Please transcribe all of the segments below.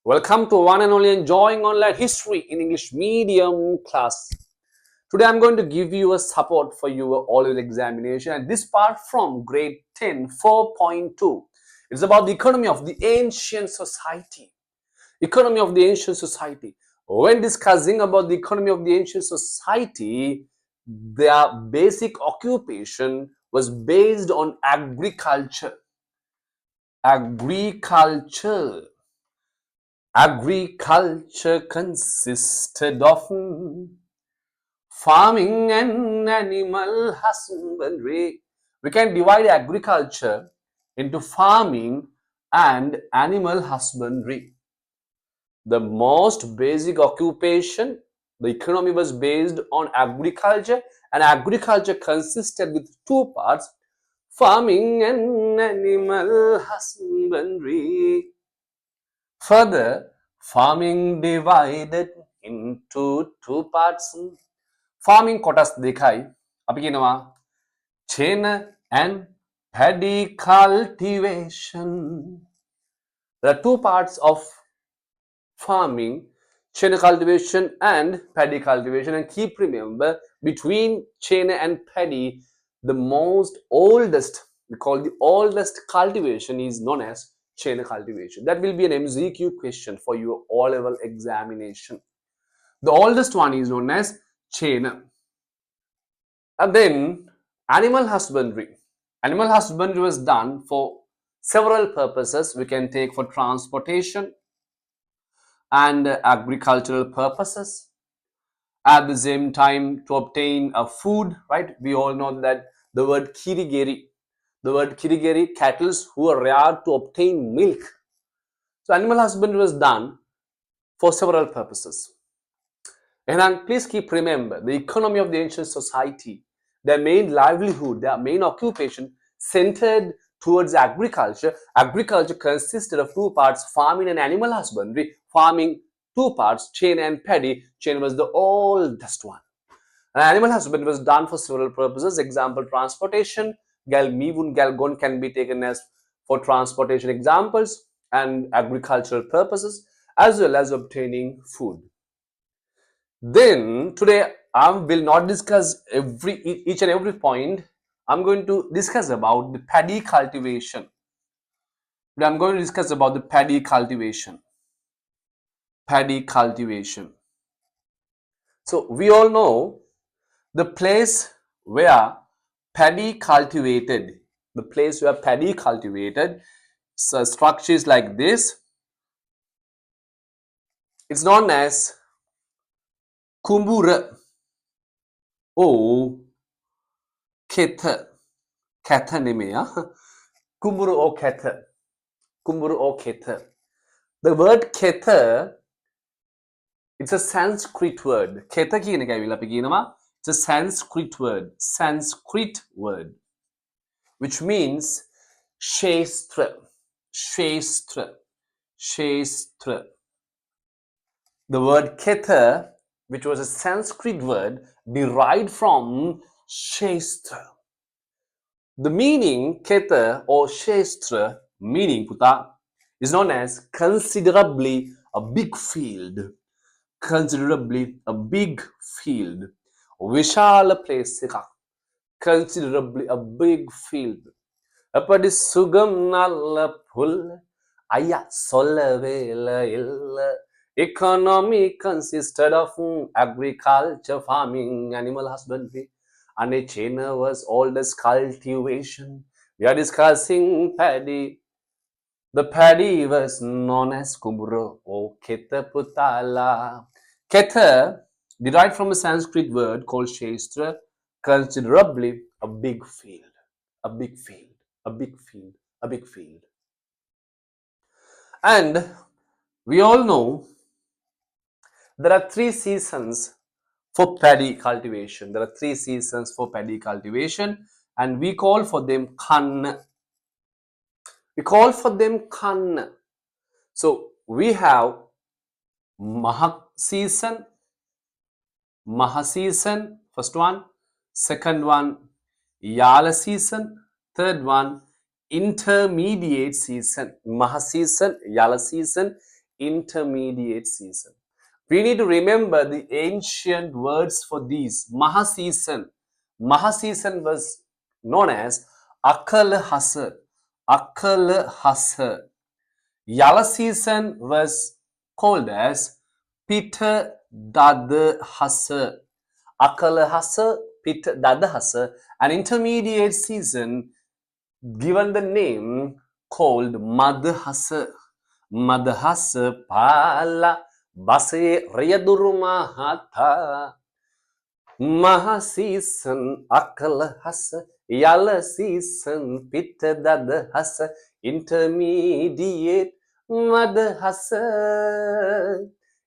Welcome to one and only Enjoying Online History in English Medium class. Today I'm going to give you a support for your oral examination, and this part from grade 10 4.2. It's about the economy of the ancient society. Economy of the ancient society. When discussing about the economy of the ancient society, their basic occupation was based on agriculture. Agriculture consisted of farming and animal husbandry. We can divide agriculture into farming and animal husbandry. The most basic occupation, the economy was based on agriculture, and agriculture consisted with two parts: farming and animal husbandry. Further, farming divided into two parts. Farming kotas dekhai. Api kinawa? Chain and paddy cultivation. There are two parts of farming: chain cultivation and paddy cultivation. And keep remember, between chain and paddy, the most oldest, we call the oldest cultivation is known as chain cultivation. That will be an MCQ question for your O-level examination. The oldest one is known as chain. And then animal husbandry. Animal husbandry was done for several purposes. We can take for transportation and agricultural purposes. At the same time, to obtain a food, right? We all know that the word kirigeri, cattle who are reared to obtain milk. So animal husbandry was done for several purposes. And please keep remember, the economy of the ancient society, their main livelihood, their main occupation centered towards agriculture. Agriculture consisted of two parts: farming and animal husbandry. Farming, two parts, chain and paddy. Chain was the oldest one. And animal husbandry was done for several purposes. Example, transportation. Gal mivun, gal gon can be taken as for transportation examples, and agricultural purposes, as well as obtaining food. Then today I will not discuss each and every point. I'm going to discuss about the paddy cultivation. Today I'm going to discuss about the paddy cultivation. Paddy cultivation. So we all know the place where paddy cultivated. The place where paddy cultivated. So structures like this. It's known as kumbura or ketha. Ketha nemeya. Kumburu or ketha. Kumburu or ketha. The word ketha, it's a Sanskrit word. Ketha ki it's a Sanskrit word, which means shastra. The word ketha, which was a Sanskrit word, derived from shastra. The meaning ketha or shastra, meaning puta, is known as considerably a big field. Considerably a big field. Vishala place. Considerably a big field. Apadi sugam nalla pull. Aya solla vela illa. Economy consisted of agriculture, farming, animal husbandry, and a chain was oldest cultivation. We are discussing paddy. The paddy was known as kumburo or ketha putala. Ketha, derived from a Sanskrit word called shastra, considerably a big field, a big field, a big field, a big field. And we all know there are 3 seasons for paddy cultivation. There are 3 seasons for paddy cultivation, and we call for them khan. We call for them khan. So we have Maha season, first one. Second one, Yala season. Third one, intermediate season. Maha season, Yala season, intermediate season. We need to remember the ancient words for these. Mahaseason. Mahaseason was known as Akal Hasar. Akal Hasar. Yala season was called as Peter Dada Hasar. Akal Hasar, Peter Dada Hasar. An intermediate season given the name called Madhasa. Madhasa Pala Base Rayadurumahata Mahaseason Akalahasa Yala season Pitadadahasa Intermediate Madhasa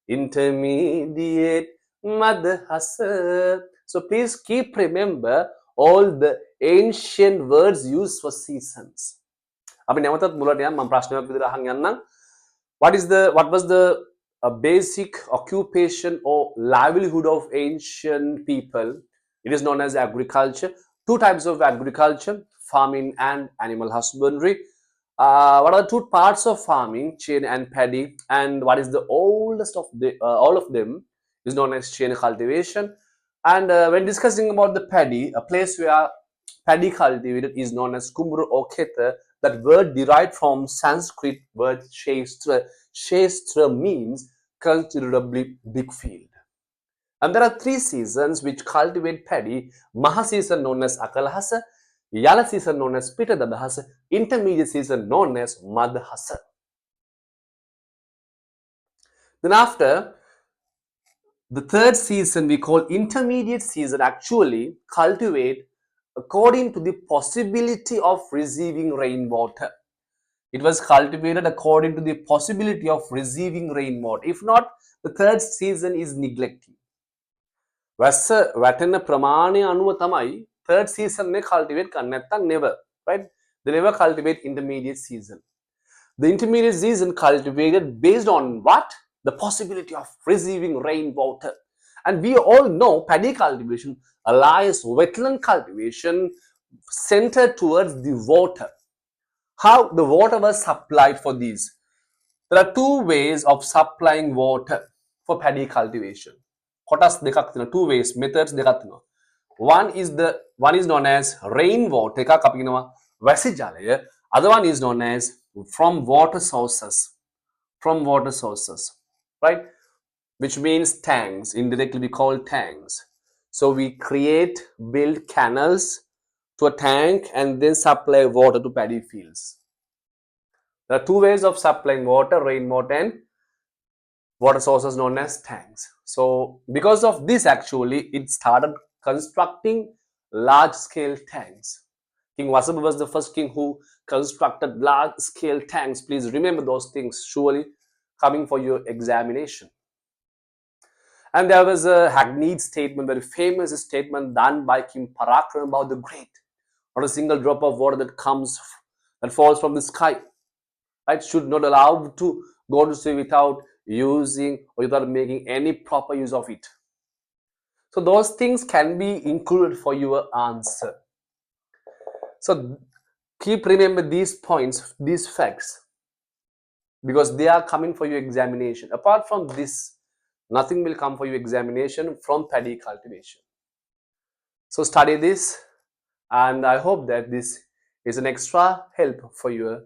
Intermediate Madhasa. So please keep remember all the ancient words used for seasons. අපි නැවතත් මුලට යන්න මම ප්‍රශ්නයක් විදිහට අහන් යන්නම්. What was the basic occupation or livelihood of ancient people? It is known as agriculture. Two types of agriculture, farming and animal husbandry. What are the two parts of farming, chain and paddy? And what is the oldest of the all of them is known as chain cultivation. And when discussing about the paddy, a place where paddy cultivated is known as kumburu or khetha. That word derived from Sanskrit word shestra. Shestra means considerably big field. And there are three seasons which cultivate paddy. Maha season known as Akalahasa, Yala season known as Pitadadahasa, intermediate season known as Madhasa. Then after, the third season we call intermediate season actually cultivate according to the possibility of receiving rainwater. It was cultivated according to the possibility of receiving rainwater. If not, the third season is neglecting. වැස්ස වැටෙන ප්‍රමාණය අනුව තමයි third season එක cultivate කරන්න. නැත්නම් never, right? They never cultivate intermediate season. The intermediate season cultivated based on what? The possibility of receiving rainwater. And we all know paddy cultivation allows wetland cultivation centered towards the water. How the water was supplied for these? There are two ways of supplying water for paddy cultivation. කොටස් දෙකක් තියෙනවා, two ways, methods දෙකක් තියෙනවා. One is known as rainwater, එකක් අපි කියනවා වැසි ජලය. Other one is known as from water sources. From water sources, right? Which means tanks. Indirectly we call tanks. So we build canals to a tank and then supply water to paddy fields. There are two ways of supplying water, rainwater and water sources known as tanks. So because of this actually it started constructing large scale tanks. King Vasubha was the first king who constructed large scale tanks. Please remember those things surely coming for your examination. And there was a hackneyed statement, very famous statement done by King Parakrama the Great. Not a single drop of water that falls from the sky, right, should not allow to go to sea without using or without making any proper use of it. So those things can be included for your answer. So keep remember these points, these facts, because they are coming for your examination. Apart from this, nothing will come for your examination from paddy cultivation. So study this, and I hope that this is an extra help for your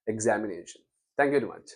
examination. Thank you very much.